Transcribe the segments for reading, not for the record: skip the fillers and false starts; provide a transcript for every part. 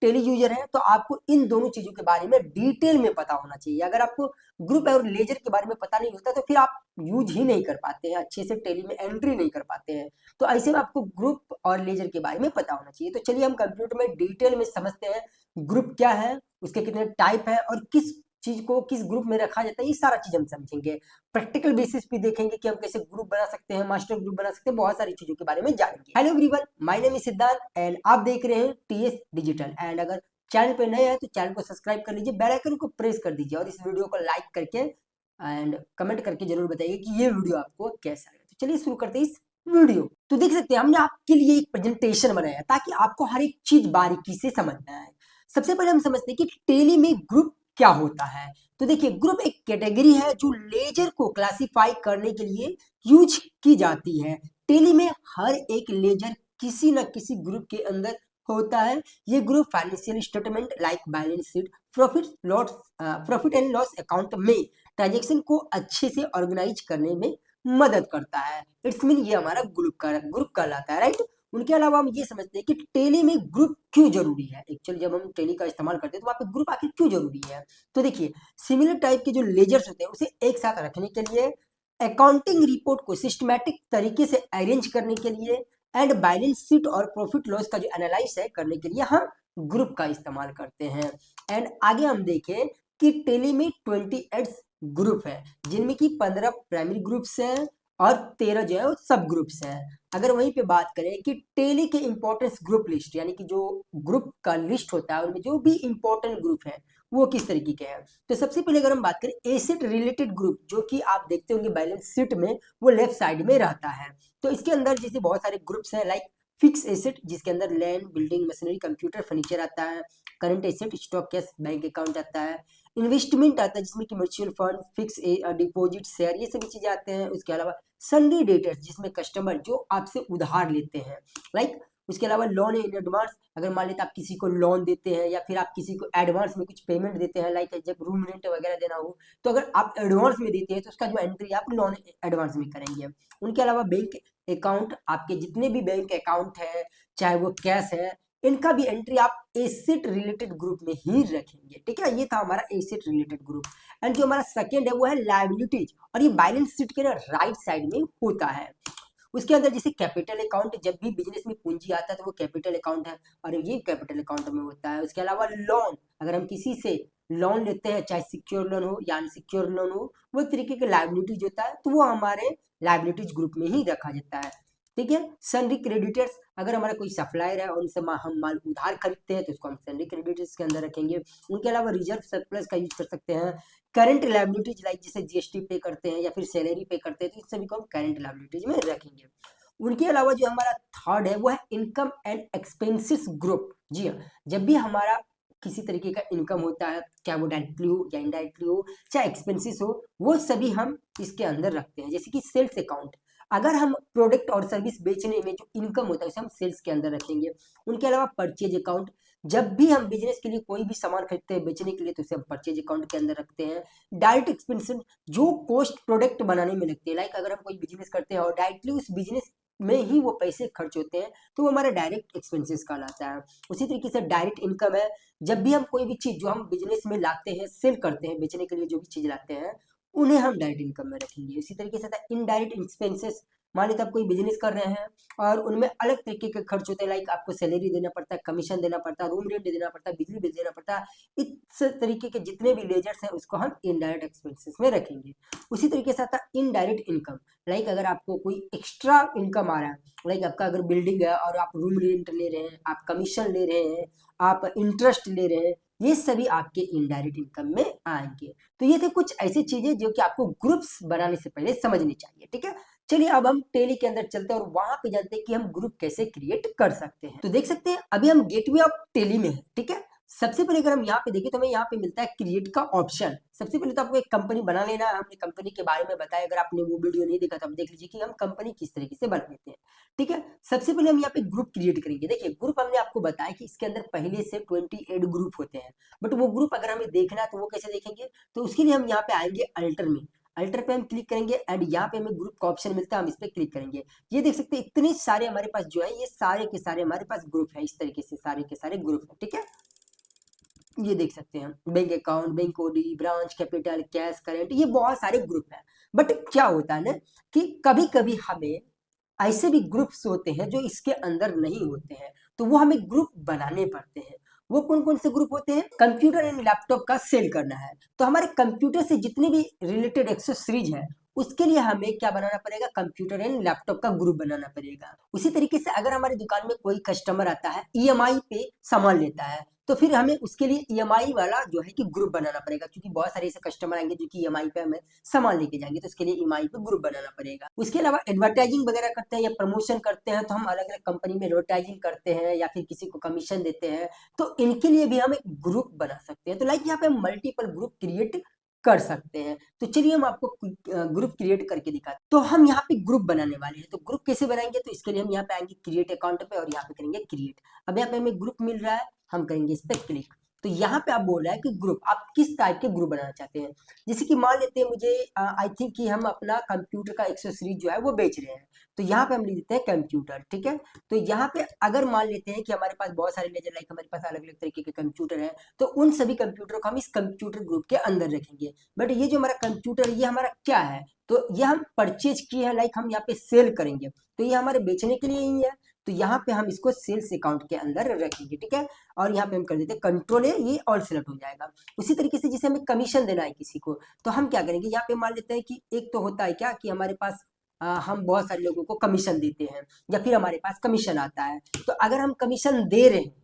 Tele user हैं तो आपको इन दोनों चीजों के बारे में डिटेल में पता होना चाहिए। अगर आपको ग्रुप और लेजर के बारे में पता नहीं होता तो फिर आप यूज ही नहीं कर पाते हैं, अच्छे से टेली में एंट्री नहीं कर पाते हैं। तो ऐसे में आपको ग्रुप और लेजर के बारे में पता होना चाहिए। तो चलिए हम कंप्यूटर में डिटेल में समझते हैं ग्रुप क्या है, उसके कितने टाइप है और किस चीज को किस ग्रुप में रखा जाता है, ये सारा चीज हम समझेंगे। प्रैक्टिकल बेसिस पे देखेंगे कि हम कैसे ग्रुप बना सकते हैं, मास्टर ग्रुप बना सकते हैं, बहुत सारी चीजों के बारे में जानेंगे। Hello everyone, my name is Siddharth and आप देख रहे हैं टीएस डिजिटल। एंड अगर चैनल पे नए हैं तो चैनल को सब्सक्राइब कर लीजिए, बेल आइकन को प्रेस कर दीजिए और इस वीडियो को लाइक करके एंड कमेंट करके जरूर बताइए कि ये वीडियो आपको कैसा लगा। तो चलिए शुरू करते हैं इस वीडियो। तो देख सकते हैं हमने आपके लिए एक प्रेजेंटेशन बनाया है ताकि आपको हर एक चीज बारीकी से समझना है। सबसे पहले हम समझते हैं कि टेली में ग्रुप क्या होता है। तो देखिए ग्रुप एक कैटेगरी है जो लेजर को क्लासिफाई करने के लिए यूज की जाती है। टेली में हर एक लेजर किसी न किसी ग्रुप के अंदर होता है। ये group financial statement like balance sheet, profit and loss account में ट्रांजेक्शन को अच्छे से ऑर्गेनाइज करने में मदद करता है। इट्स मीन ये हमारा ग्रुप कहलाता है, राइट। उनके अलावा हम ये समझते हैं कि टेली में ग्रुप क्यों जरूरी है। एक्चुअली जब हम टेली का इस्तेमाल करते हैं तो वहाँ पे ग्रुप आखिर क्यों जरूरी है। तो देखिए सिमिलर टाइप के जो लेजर्स होते हैं उसे एक साथ रखने के लिए, अकाउंटिंग रिपोर्ट को सिस्टमैटिक तरीके से अरेंज करने के लिए एंड बैलेंस शीट और प्रॉफिट लॉस का जो एनालाइज है करने के लिए हम ग्रुप का इस्तेमाल करते हैं। एंड आगे हम देखें कि टेली में 28 ग्रुप है जिनमें की 15 प्राइमरी ग्रुप्स हैं और 13 जो है वो सब ग्रुप्स हैं। अगर वहीं पे बात करें कि टेली के इंपॉर्टेंस ग्रुप लिस्ट यानी कि जो ग्रुप का लिस्ट होता है उनमें जो भी इंपॉर्टेंट ग्रुप है वो किस तरीके के हैं। तो सबसे पहले अगर हम बात करें एसेट रिलेटेड ग्रुप, जो कि आप देखते होंगे बैलेंस शीट में वो लेफ्ट साइड में रहता है। तो इसके अंदर जैसे बहुत सारे ग्रुप्स हैं लाइक फिक्स एसेट जिसके अंदर land, building, machinery, computer, furniture आता है। Current asset, stock, cash, bank account आता है। इन्वेस्टमेंट आता है जिसमें कि mutual fund, fix deposit, share, ये सभी चीजें आते हैं। उसके अलावा सन्डी डेटर्स जिसमें कस्टमर जो आपसे उधार लेते हैं, लाइक उसके अलावा लोन इन एडवांस, अगर मान लेते आप किसी को लोन देते हैं या फिर आप किसी को एडवांस में कुछ पेमेंट देते हैं, लाइक जब रूम रेंट वगैरह देना हो तो अगर आप एडवांस में देते हैं तो उसका जो एंट्री आप लोन एडवांस में करेंगे। उनके अलावा बैंक अकाउंट, आपके जितने भी बैंक अकाउंट है चाहे वो कैश है, इनका भी एंट्री आप एसेट रिलेटेड ग्रुप में ही रखेंगे। ठीक है, ये था हमारा एसेट रिलेटेड ग्रुप। एंड जो हमारा सेकेंड है वो है लायबिलिटीज, और ये बैलेंस शीट के राइट साइड में होता है। उसके अंदर जैसे कैपिटल अकाउंट, जब भी बिजनेस में पूंजी आता है तो वो कैपिटल अकाउंट है और ये कैपिटल अकाउंट में होता है। उसके अलावा लोन, अगर हम किसी से लोन लेते हैं चाहे सिक्योर लोन हो या अनसिक्योर लोन हो, वो एक तरीके का लायबिलिटीज होता है तो वो हमारे लायबिलिटीज ग्रुप में ही रखा जाता है। ठीक है, सन्डी क्रेडिटर्स, अगर हमारा कोई सप्लायर है और उनसे हम माल उधार खरीदते हैं तो उसको हम सन्डी क्रेडिटर्स के अंदर रखेंगे। उनके अलावा रिजर्व सरप्लस का यूज कर सकते हैं। करंट लायबिलिटीज लाइक जैसे जीएसटी पे करते हैं या फिर सैलरी पे करते हैं तो इस सभी को हम करंट लायबिलिटीज में रखेंगे। उनके अलावा जो हमारा थर्ड है वो है इनकम एंड एक्सपेंसेस ग्रुप। जी हाँ, जब भी हमारा किसी तरीके का इनकम होता है, चाहे वो डायरेक्टली हो या इनडायरेक्टली हो, चाहे एक्सपेंसेस हो, वो सभी हम इसके अंदर रखते हैं। जैसे कि सेल्स अकाउंट, अगर हम प्रोडक्ट और सर्विस बेचने में जो इनकम होता है उसे हम सेल्स के अंदर रखेंगे। उनके अलावा परचेज अकाउंट, जब भी हम बिजनेस के लिए कोई भी सामान खरीदते हैं बेचने के लिए तो उसे हम परचेज अकाउंट के अंदर रखते हैं। डायरेक्ट एक्सपेंसेस, जो कॉस्ट प्रोडक्ट बनाने में लगती है, लाइक अगर हम कोई बिजनेस करते हैं और डायरेक्टली उस बिजनेस में ही वो पैसे खर्च होते हैं तो वो हमारा डायरेक्ट एक्सपेंसेस कहलाता है। उसी तरीके से डायरेक्ट इनकम है, जब भी हम कोई भी चीज जो हम बिजनेस में लाते हैं, सेल करते हैं, बेचने के लिए जो भी चीज लाते हैं उन्हें हम डायरेक्ट इनकम में रखेंगे। इसी तरीके से इनडायरेक्ट एक्सपेंसेस, मान लीजिए आप कोई बिजनेस कर रहे हैं और उनमें अलग तरीके के खर्च होते हैं, लाइक आपको सैलरी देना पड़ता है, कमीशन देना पड़ता है, रूम रेंट देना पड़ता है, बिजली बिल देना पड़ता है, इस तरीके के जितने भी लेजर्स हैं उसको हम इनडायरेक्ट एक्सपेंसेस में रखेंगे। उसी तरीके से आता है इनडायरेक्ट इनकम, लाइक अगर आपको कोई एक्स्ट्रा इनकम आ रहा है, लाइक आपका अगर बिल्डिंग है और आप रूम रेंट ले रहे हैं, आप कमीशन ले रहे हैं, आप इंटरेस्ट ले रहे हैं, ये सभी आपके इनडायरेक्ट इनकम में आएंगे। तो ये थे कुछ ऐसी चीजें जो कि आपको ग्रुप्स बनाने से पहले समझनी चाहिए। ठीक है, चलिए अब हम टेली के अंदर चलते हैं और वहां पे जानते हैं कि हम ग्रुप कैसे क्रिएट कर सकते हैं। तो देख सकते हैं अभी हम गेटवे ऑफ टेली में है। ठीक है, सबसे पहले अगर हम यहाँ पे देखें तो हमें यहाँ पे मिलता है क्रिएट का ऑप्शन। सबसे पहले तो आपको एक कंपनी बना लेना है। हमने कंपनी के बारे में बताया, अगर आपने वो वीडियो नहीं देखा तो आप देख लीजिए कि हम कंपनी किस तरीके से बना लेते हैं। ठीक है, सबसे पहले हम यहाँ पे ग्रुप क्रिएट करेंगे। देखिए ग्रुप हमने आपको बताया कि इसके अंदर पहले से 28 ग्रुप होते हैं, बट वो ग्रुप अगर हमें देखना है तो वो कैसे देखेंगे, तो उसके लिए हम यहाँ पे आएंगे अल्टर में। अल्टर पे हम क्लिक करेंगे एंड यहाँ पे हमें ग्रुप का ऑप्शन मिलता है, हम इस पे क्लिक करेंगे। ये देख सकते हैं इतने सारे हमारे पास जो है, ये सारे के सारे हमारे पास ग्रुप है, इस तरीके से सारे के सारे ग्रुप है, ठीक है। ये देख सकते हैं bank account, bank OD, branch, capital, cash, current, ये बहुत सारे ग्रुप हैं। बट क्या होता है ना कि कभी कभी हमें ऐसे भी ग्रुप्स होते हैं जो इसके अंदर नहीं होते हैं, तो वो हमें ग्रुप बनाने पड़ते हैं। वो कौन कौन से ग्रुप होते हैं? कंप्यूटर एंड लैपटॉप का सेल करना है, तो हमारे कंप्यूटर से जितने भी रिलेटेड एक्सेसरीज है उसके लिए हमें क्या बनाना पड़ेगा? कंप्यूटर एंड लैपटॉप का ग्रुप बनाना पड़ेगा। उसी तरीके से अगर हमारी दुकान में कोई कस्टमर आता है, ईएमआई पे सामान लेता है, तो फिर हमें उसके लिए ईएमआई वाला जो है कि ग्रुप बनाना पड़ेगा, क्योंकि बहुत सारे ऐसे कस्टमर आएंगे जो कि ईएमआई पे हमें सामान लेके जाएंगे, तो उसके लिए ईएमआई पे ग्रुप बनाना पड़ेगा। उसके अलावा एडवर्टाइजिंग वगैरह करते हैं या प्रमोशन करते हैं, तो हम अलग अलग कंपनी में एडवर्टाइजिंग करते हैं या फिर किसी को कमीशन देते हैं, तो इनके लिए भी हम एक ग्रुप बना सकते हैं। तो लाइक यहाँ पे हम मल्टीपल ग्रुप क्रिएट कर सकते हैं। तो चलिए हम आपको ग्रुप क्रिएट करके दिखाते हैं। तो हम यहाँ पे ग्रुप बनाने वाले हैं, तो ग्रुप कैसे बनाएंगे? तो इसके लिए हम यहाँ पे आएंगे क्रिएट अकाउंट पे और यहाँ पे करेंगे क्रिएट। अब यहाँ पे हमें ग्रुप मिल रहा है, हम करेंगे इस पे क्लिक। तो यहाँ पे आप बोल रहा है कि ग्रुप, आप किस टाइप के ग्रुप बनाना चाहते हैं। जैसे कि मान लेते हैं मुझे आई थिंक कि हम अपना कंप्यूटर का एक्सेसरीज जो है वो बेच रहे हैं, तो यहाँ पे हम लिख देते हैं कंप्यूटर, ठीक है। तो यहाँ पे अगर मान लेते हैं कि हमारे पास बहुत सारे लेजर, लाइक हमारे पास अलग अलग तरीके के कंप्यूटर है, तो उन सभी कंप्यूटर को हम इस कंप्यूटर ग्रुप के अंदर रखेंगे। बट ये जो हमारा कंप्यूटर, ये हमारा क्या है? तो ये हम परचेज किए हैं, लाइक हम यहाँ पे सेल करेंगे, तो ये हमारे बेचने के लिए ही है, तो यहाँ पे हम इसको सेल्स अकाउंट के अंदर रखेंगे, ठीक है। और यहाँ पे हम कर देते हैं कंट्रोल है, ये ऑल सेलेक्ट हो जाएगा। उसी तरीके से जैसे हमें कमीशन देना है किसी को, तो हम क्या करेंगे, यहाँ पे मान लेते हैं कि एक तो होता है क्या कि हमारे पास हम बहुत सारे लोगों को कमीशन देते हैं या फिर हमारे पास कमीशन आता है, तो अगर हम कमीशन दे रहे हैं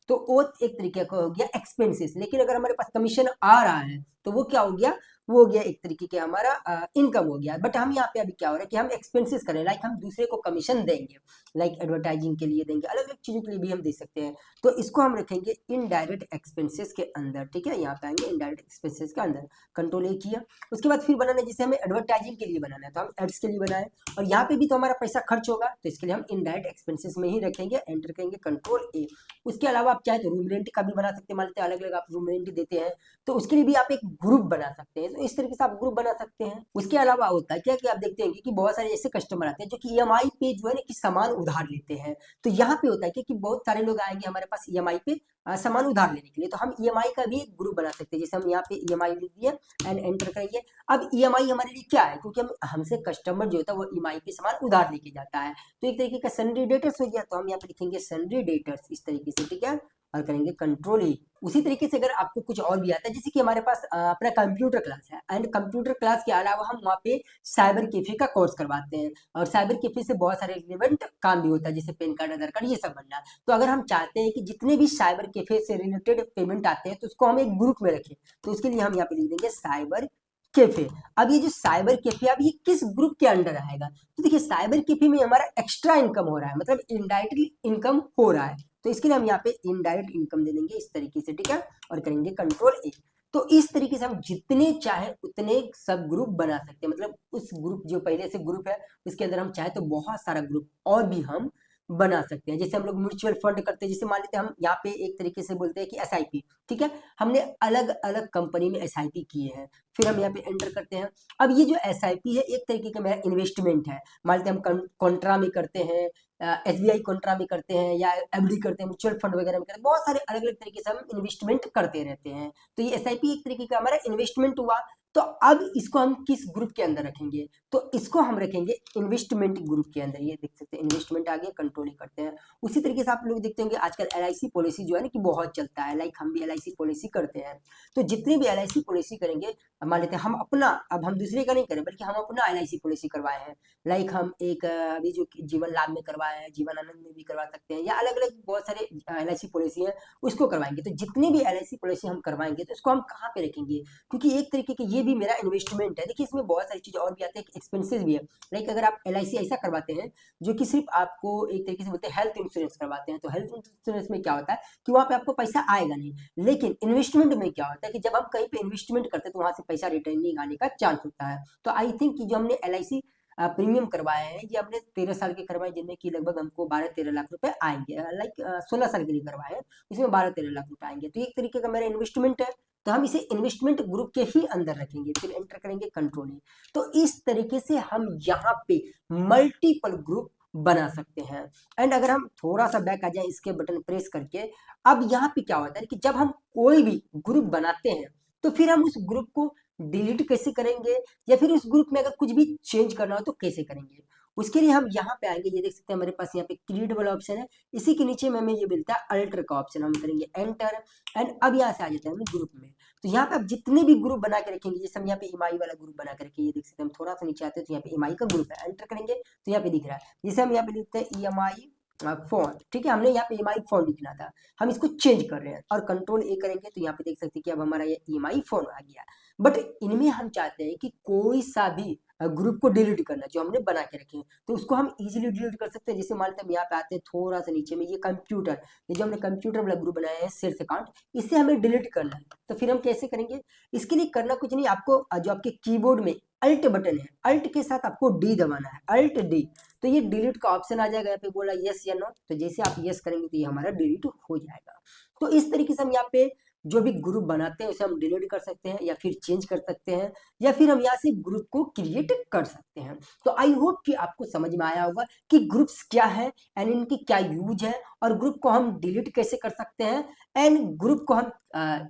तो वो एक तरीके का हो गया एक्सपेंसेस। लेकिन अगर हमारे पास कमीशन आ रहा है तो वो क्या हो गया? वो हो गया एक तरीके का हमारा इनकम हो गया। बट हम यहाँ पे अभी क्या हो रहा है कि हम एक्सपेंसेस करें, लाइक हम दूसरे को कमीशन देंगे, लाइक एडवर्टाइजिंग के लिए देंगे, अलग अलग चीजों के लिए भी हम दे सकते हैं। तो इसको हम रखेंगे इनडायरेक्ट एक्सपेंसेस के अंदर, ठीक है। यहाँ पे आएंगे इनडायरेक्ट एक्सपेंसेस के अंदर, कंट्रोल ए किया। उसके बाद फिर बनाना है, जैसे हमें एडवर्टाइजिंग के लिए बनाना है तो हम एड्स के लिए बनाए, और यहाँ पे भी तो हमारा पैसा खर्च होगा, तो इसके लिए हम इनडायरेक्ट एक्सपेंसेस में ही रखेंगे, एंटर करेंगे कंट्रोल ए। उसके अलावा आप चाहे तो रूम रेंट का भी बना सकते हैं, मान लेते हैं अलग अलग आप रूम रेंट देते हैं, तो उसके लिए भी आप एक ग्रुप बना सकते हैं। तो इस तरीके से आप ग्रुप बना सकते हैं। उसके अलावा होता है क्या कि आप देखते हैं कि बहुत सारे ऐसे कस्टमर आते हैं जो कि ईएमआई पे जो है ना कि सामान उधार लेते हैं, तो यहाँ पे होता है कि बहुत सारे लोग आएंगे हमारे पास ईएमआई पे सामान उधार लेने के लिए, तो हम ईएमआई का भी एक ग्रुप बना सकते हैं। जैसे हम यहाँ पे ईएमआई लिख दिए एंड एंटर करेंगे। अब ईएमआई हमारे लिए क्या है? क्योंकि हम हमसे कस्टमर जो होता है वो ईएमआई पे सामान उधार लेके जाता है, तो एक तरीके का सन्ड्री डेटर्स हो गया, तो हम यहाँ पे लिखेंगे सन्ड्री डेटर्स इस तरीके से, ठीक है, और करेंगे कंट्रोल ई। उसी तरीके से अगर आपको कुछ और भी आता है, जैसे कि हमारे पास अपना कंप्यूटर क्लास है, एंड कंप्यूटर क्लास के अलावा हम वहाँ पे साइबर कैफे का कोर्स करवाते हैं, और साइबर कैफे से बहुत सारे रिलेवेंट काम भी होता है, जैसे पैन कार्ड, आधार कार्ड, ये सब बनना। तो अगर हम चाहते हैं कि जितने भी साइबर कैफे से रिलेटेड पेमेंट आते हैं तो उसको हम एक ग्रुप में रखें, तो उसके लिए हम यहाँ पे लिख देंगे साइबर कैफे। अब ये जो साइबर कैफे, अब ये किस ग्रुप के अंडर आएगा? तो देखिए साइबर कैफे में हमारा एक्स्ट्रा इनकम हो रहा है, मतलब इनडायरेक्टली इनकम हो रहा है, तो इसके लिए हम यहाँ पे इनडायरेक्ट इनकम दे देंगे इस तरीके से, ठीक है, और करेंगे कंट्रोल ए। तो इस तरीके से हम जितने चाहे उतने सब ग्रुप बना सकते हैं, मतलब उस ग्रुप जो पहले से ग्रुप है उसके अंदर हम चाहे तो बहुत सारा ग्रुप और भी हम बना सकते हैं। जैसे हम लोग म्यूचुअल फंड करते हैं, जैसे मान लेते हैं हम यहाँ पे एक तरीके से बोलते हैं कि एसआईपी, ठीक है, हमने अलग अलग कंपनी में एसआईपी किए हैं, फिर हम यहाँ पे एंटर करते हैं। अब ये जो एसआईपी है एक तरीके का मेरा इन्वेस्टमेंट है, मान लेते हैं हम कॉन्ट्रा में करते हैं, एसबीआई कॉन्ट्रा में करते हैं, या एफडी करते हैं, म्यूचुअल फंड वगैरह में करते हैं, बहुत सारे अलग अलग तरीके से हम इन्वेस्टमेंट करते रहते हैं। तो ये एसआईपी एक तरीके का हमारा इन्वेस्टमेंट हुआ। तो अब इसको हम किस ग्रुप के अंदर रखेंगे? तो इसको हम रखेंगे इन्वेस्टमेंट ग्रुप के अंदर। ये देख सकते हैं इन्वेस्टमेंट आ गया, कंट्रोल करते हैं। उसी तरीके से आप लोग देखते होंगे आजकल एलआईसी पॉलिसी जो है ना कि बहुत चलता है, लाइक हम भी एलआईसी पॉलिसी करते हैं। तो जितनी भी एलआईसी पॉलिसी करेंगे, मान लेते हैं हम अपना, अब हम दूसरे का नहीं करें बल्कि हम अपना एलआईसी पॉलिसी करवाए हैं, लाइक हम एक अभी जो जीवन लाभ में करवाए हैं, जीवन आनंद में भी करवा सकते हैं, या अलग अलग बहुत सारे एलआईसी पॉलिसी है उसको करवाएंगे। तो जितनी भी एलआईसी पॉलिसी हम करवाएंगे तो इसको हम कहाँ पे रखेंगे? क्योंकि एक तरीके के ये भी मेरा इन्वेस्टमेंट है। देखिए इसमें बहुत सारी चीज़ और भी आती है, एक्सपेंसेस भी है। लाइक अगर आप एलआईसी ऐसा करवाते हैं जो कि सिर्फ आपको एक तरीके से बोलते हैं हेल्थ इंश्योरेंस करवाते हैं, तो हेल्थ इंश्योरेंस में क्या होता है कि वहाँ पे आपको पैसा आएगा नहीं, लेकिन इन्वेस्टमेंट में क्या होता है कि जब हम कहीं पे इन्वेस्टमेंट करते हैं तो वहाँ से पैसा रिटर्निंग आने का चांस होता है। तो आई थिंक कि जो हमने एलआईसी प्रीमियम करवाए हैं, ये हमने 13 साल के करवाए, जिनमें कि लगभग हमको 12-13 लाख रुपए आएंगे, लाइक 16 साल के लिए करवाए हैं, इसमें 12-13 लाख रुपए आएंगे। तो एक तरीके का मेरा इन्वेस्टमेंट है, तो हम इसे इन्वेस्टमेंट ग्रुप के ही अंदर रखेंगे, फिर एंटर करेंगे कंट्रोल ए। तो इस तरीके से हम यहाँ पे मल्टीपल ग्रुप बना सकते हैं। एंड अगर हम थोड़ा सा बैक आ जाए इसके बटन प्रेस करके, अब यहाँ पे क्या होता है कि जब हम कोई भी ग्रुप बनाते हैं तो फिर हम उस ग्रुप को डिलीट कैसे करेंगे, या फिर उस ग्रुप में अगर कुछ भी चेंज करना हो तो कैसे करेंगे। उसके लिए हम यहाँ पे आएंगे, ये देख सकते हैं हमारे पास यहाँ पे क्रिएट वाला ऑप्शन है, इसी के नीचे में हमें ये मिलता है अल्टर का ऑप्शन, हम करेंगे एंटर। एंड अब यहाँ से आ जाते हैं हम ग्रुप में। तो यहाँ पे आप जितने भी ग्रुप बना के रखेंगे, जैसे हम यहाँ पे ईएमआई वाला ग्रुप बना के रखेंगे, ये देख सकते हैं हम थोड़ा सा नीचे आते हैं तो यहाँ पे ईएमआई का ग्रुप है, एंटर करेंगे तो यहाँ पे दिख रहा है। जैसे हम यहाँ पे लिखते हैं ईएमआई फोन, ठीक है, हमने यहाँ पे ईएमआई फोन लिखना था, हम इसको चेंज कर रहे हैं और कंट्रोल ए करेंगे तो यहाँ पे देख सकते हैं कि अब हमारा ये ईएमआई फोन आ गया। बट इनमें हम चाहते हैं कि कोई सा भी ग्रुप को डिलीट करना जो हमने बना के रखे हैं, तो उसको हम इजीली डिलीट कर सकते हैं। जैसे मान लेते हैं हम यहाँ पे आते हैं थोड़ा सा नीचे में, ये कंप्यूटर, ये जो हमने कंप्यूटर वाला ग्रुप बनाया है सेल्स अकाउंट, इसे हमें डिलीट करना है। तो फिर हम कैसे करेंगे, इसके लिए करना कुछ नहीं, आपको जो आपके कीबोर्ड में अल्ट बटन है, अल्ट के साथ आपको डी दबाना है, अल्ट डी, तो ये डिलीट का ऑप्शन आ जाएगा। यहाँ पे बोला यस या नो, तो जैसे आप यस करेंगे तो ये हमारा डिलीट हो जाएगा। तो इस तरीके से हम यहाँ पे जो भी ग्रुप बनाते हैं उसे हम डिलीट कर सकते हैं, या फिर चेंज कर सकते हैं, या फिर हम यहाँ से ग्रुप को क्रिएट कर सकते हैं। तो आई होप कि आपको समझ में आया होगा कि ग्रुप्स क्या है एंड इनकी क्या यूज है, और ग्रुप को हम डिलीट कैसे कर सकते हैं, एंड ग्रुप को हम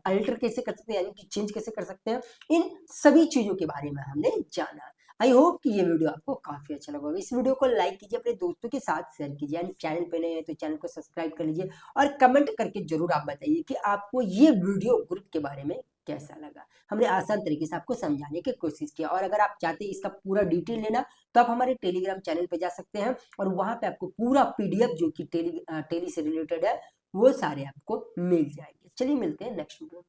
अल्टर कैसे कर सकते हैं, यानी कि चेंज कैसे कर सकते हैं। इन सभी चीजों के बारे में हमने जाना। आई होप कि ये वीडियो आपको काफी अच्छा लगा होगा। इस वीडियो को लाइक कीजिए, अपने दोस्तों के साथ शेयर कीजिए, एंड चैनल पे नए हैं तो चैनल को सब्सक्राइब कर लीजिए, और कमेंट करके जरूर आप बताइए कि आपको ये वीडियो ग्रुप के बारे में कैसा लगा। हमने आसान तरीके से आपको समझाने की कोशिश किया, और अगर आप चाहते हैं इसका पूरा डिटेल लेना तो आप हमारे टेलीग्राम चैनल पे जा सकते हैं, और वहां पे आपको पूरा पीडीएफ जो कि टेली से रिलेटेड है वो सारे आपको मिल जाएंगे। चलिए मिलते हैं नेक्स्ट वीडियो।